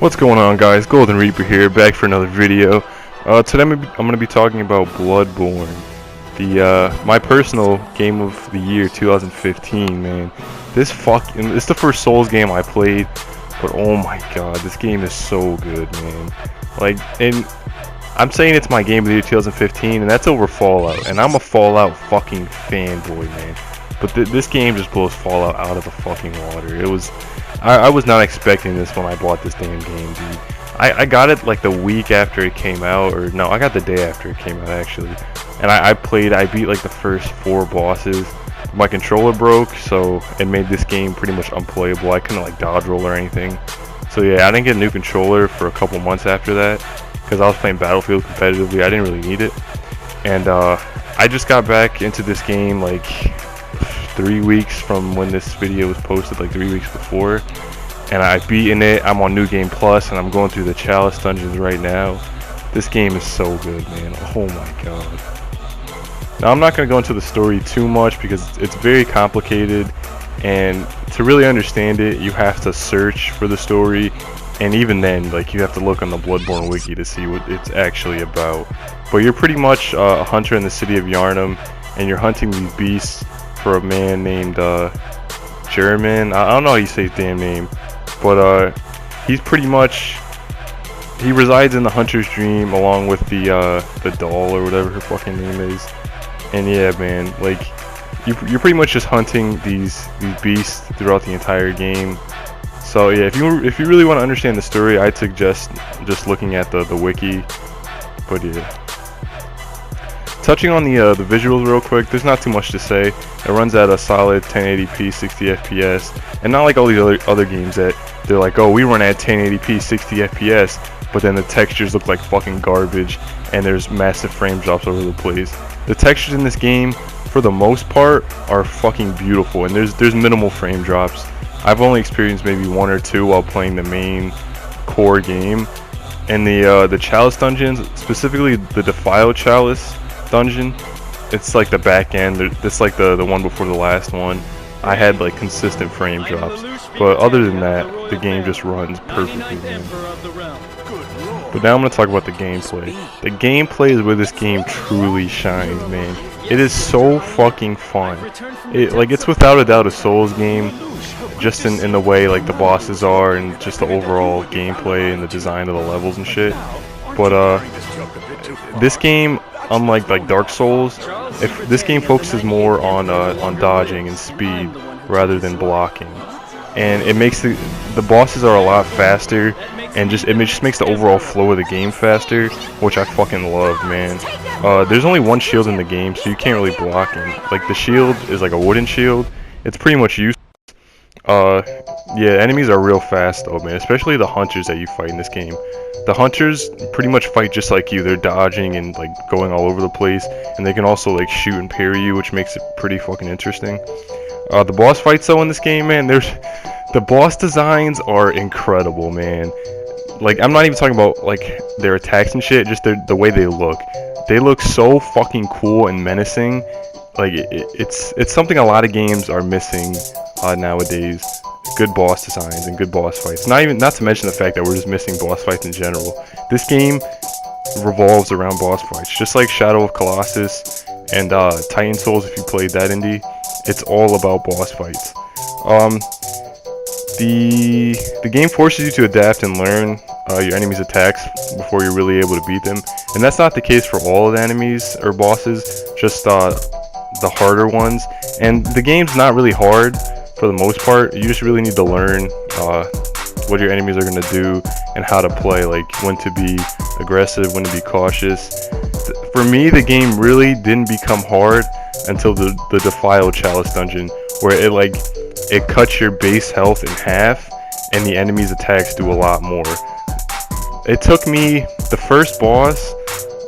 What's going on, guys? Golden Reaper here, back for another video. Today I'm gonna be talking about Bloodborne, my personal game of the year 2015. Man, it's the first Souls game I played, but oh my god, this game is so good, man. And I'm saying it's my game of the year 2015, and that's over Fallout, and I'm a Fallout fucking fanboy, man. But this game just blows Fallout out of the fucking water. I was not expecting this when I bought this damn game, dude. I got it like the week after it came out, or no, I got the day after it came out actually. And I beat like the first 4 bosses. My controller broke, so it made this game pretty much unplayable. I couldn't like dodge roll or anything. So yeah, I didn't get a new controller for a couple months after that, because I was playing Battlefield competitively. I didn't really need it. And I just got back into this game like 3 weeks from when this video was posted, like 3 weeks before, and I've beaten it. I'm on New Game Plus, and I'm going through the Chalice dungeons right now. This game is so good, man. Oh my god. Now, I'm not going to go into the story too much because it's very complicated, and to really understand it, you have to search for the story, and even then, like, you have to look on the Bloodborne wiki to see what it's actually about. But you're pretty much a hunter in the city of Yharnam, and you're hunting these beasts for a man named Gehrman. I don't know how you say his damn name, but he's pretty much, he resides in the hunter's dream along with the doll or whatever her fucking name is. And yeah, man, like you're pretty much just hunting these beasts throughout the entire game. So yeah, if you really want to understand the story, I'd suggest just looking at the wiki. But yeah. Touching on the visuals real quick, there's not too much to say. It runs at a solid 1080p 60 FPS, and not like all these other games that they're like, oh, we run at 1080p 60 FPS, but then the textures look like fucking garbage and there's massive frame drops over the place. The textures in this game, for the most part, are fucking beautiful, and there's minimal frame drops. I've only experienced maybe 1 or 2 while playing the main core game. And the Chalice dungeons, specifically the Defiled Chalice dungeon, it's like the back end. It's like the one before the last one. I had like consistent frame drops, but other than that, the game just runs perfectly, man. But now I'm gonna talk about the gameplay. The gameplay is where this game truly shines, man. It is so fucking fun. It's without a doubt a Souls game, just in the way like the bosses are and just the overall gameplay and the design of the levels and shit. But this game, unlike like Dark Souls, if this game focuses more on dodging and speed rather than blocking, and it makes the bosses are a lot faster, and it just makes the overall flow of the game faster, which I fucking love, man. There's only one shield in the game, so you can't really block him. Like, the shield is like a wooden shield. It's pretty much useless. Yeah, enemies are real fast though, man, especially the hunters that you fight in this game. The hunters pretty much fight just like you. They're dodging and like going all over the place, and they can also like shoot and parry you, which makes it pretty fucking interesting. The boss fights though in this game, man, the boss designs are incredible, man. Like, I'm not even talking about like their attacks and shit, just the way they look. They look so fucking cool and menacing. Like, it's something a lot of games are missing nowadays. Good boss designs and good boss fights. Not to mention the fact that we're just missing boss fights in general. This game revolves around boss fights, just like Shadow of Colossus and Titan Souls. If you played that indie, it's all about boss fights. The game forces you to adapt and learn your enemies' attacks before you're really able to beat them, and that's not the case for all of the enemies or bosses, just the harder ones. And the game's not really hard for the most part. You just really need to learn what your enemies are going to do and how to play, like when to be aggressive, when to be cautious. For me, the game really didn't become hard until the Defiled Chalice dungeon, where it cuts your base health in half, and the enemy's attacks do a lot more. It took me, the first boss,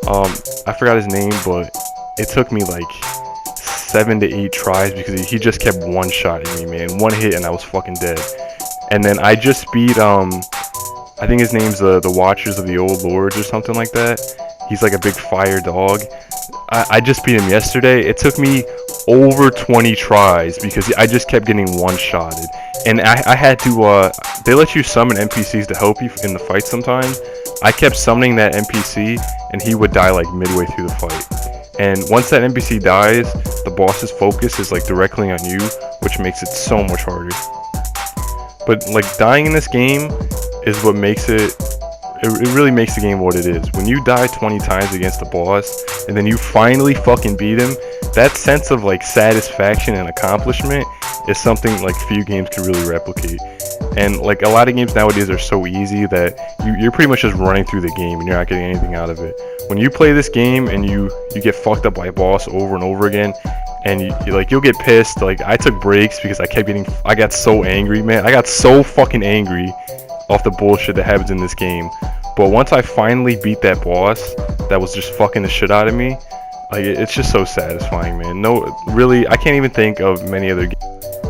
I forgot his name, but it took me like 7 to 8 tries because he just kept one-shotting me, man. One hit and I was fucking dead. And then I just beat, I think his name's the Watchers of the Old Lords or something like that. He's like a big fire dog. I just beat him yesterday. It took me over 20 tries because I just kept getting one-shotted. and I had to, they let you summon NPCs to help you in the fight sometimes. I kept summoning that NPC, and he would die like midway through the fight. And once that NPC dies, the boss's focus is like directly on you, which makes it so much harder. But like dying in this game is what makes it really makes the game what it is. When you die 20 times against a boss and then you finally fucking beat him, that sense of like satisfaction and accomplishment is something like few games can really replicate. And like a lot of games nowadays are so easy that you're pretty much just running through the game and you're not getting anything out of it. When you play this game and you get fucked up by a boss over and over again, and you'll get pissed. Like I took breaks because I got so angry, man. I got so fucking angry off the bullshit that happens in this game. But once I finally beat that boss that was just fucking the shit out of me, like it's just so satisfying, man. No, really, I can't even think of many other games.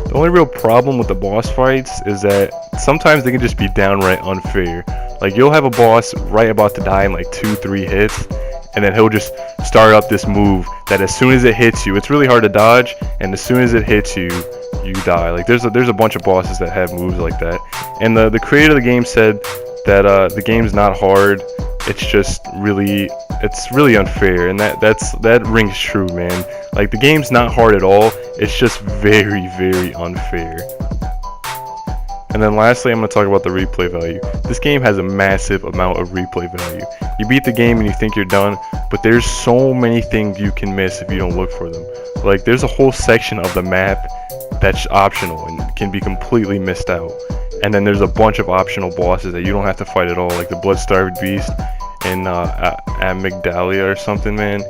The only real problem with the boss fights is that sometimes they can just be downright unfair. Like you'll have a boss right about to die in like 2-3 hits, and then he'll just start up this move that as soon as it hits you, it's really hard to dodge, and as soon as it hits you, you die. Like there's a bunch of bosses that have moves like that. And the creator of the game said that the game's not hard. It's just really unfair, and that rings true, man. Like the game's not hard at all. It's just very, very unfair. And then lastly, I'm going to talk about the replay value. This game has a massive amount of replay value. You beat the game and you think you're done, but there's so many things you can miss if you don't look for them. Like there's a whole section of the map that's optional and can be completely missed out. And then there's a bunch of optional bosses that you don't have to fight at all, like the Blood-Starved Beast and Amygdalia or something, man.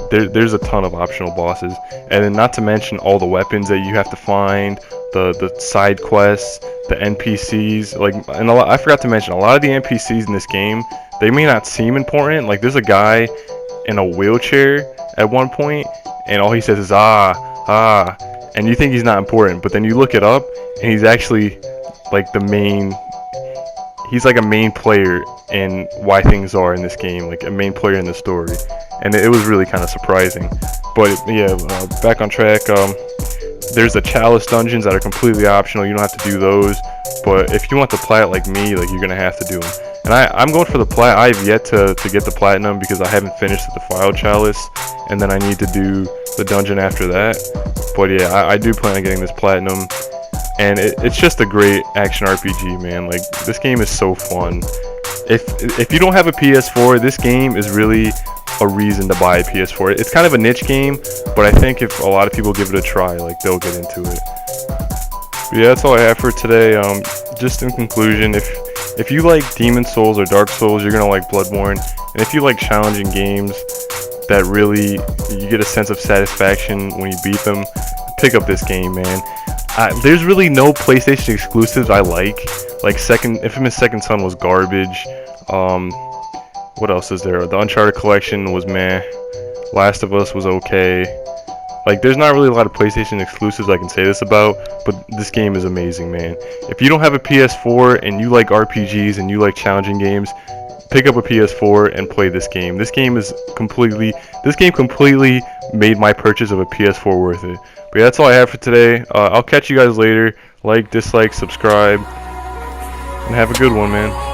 There's a ton of optional bosses, and then not to mention all the weapons that you have to find, the side quests, the NPCs. Like, and I forgot to mention, a lot of the NPCs in this game, they may not seem important. Like there's a guy in a wheelchair at one point, and all he says is ah, and you think he's not important, but then you look it up, and he's actually like he's like a main player in why things are in this game, like a main player in the story, and it was really kind of surprising. But yeah, back on track. There's the Chalice dungeons that are completely optional. You don't have to do those, but if you want the plat like me, like you're gonna have to do them. And I'm going for the plat. I've yet to get the platinum because I haven't finished the Defiled Chalice, and then I need to do the dungeon after that. But yeah, I do plan on getting this platinum. And it's just a great action RPG, man. Like this game is so fun. If you don't have a PS4, this game is really a reason to buy a PS4. It's kind of a niche game, but I think if a lot of people give it a try, like they'll get into it. But yeah, that's all I have for today. Just in conclusion, if you like Demon Souls or Dark Souls, you're gonna like Bloodborne. And if you like challenging games that really you get a sense of satisfaction when you beat them, pick up this game, man. There's really no PlayStation exclusives I like. Like Infamous Second Son was garbage. What else is there? The Uncharted collection was meh. Last of Us was okay. Like there's not really a lot of PlayStation exclusives I can say this about, but this game is amazing, man. If you don't have a PS4 and you like RPGs and you like challenging games, pick up a PS4 and play this game. This game completely made my purchase of a PS4 worth it. But yeah, that's all I have for today. I'll catch you guys later. Like, dislike, subscribe, and have a good one, man.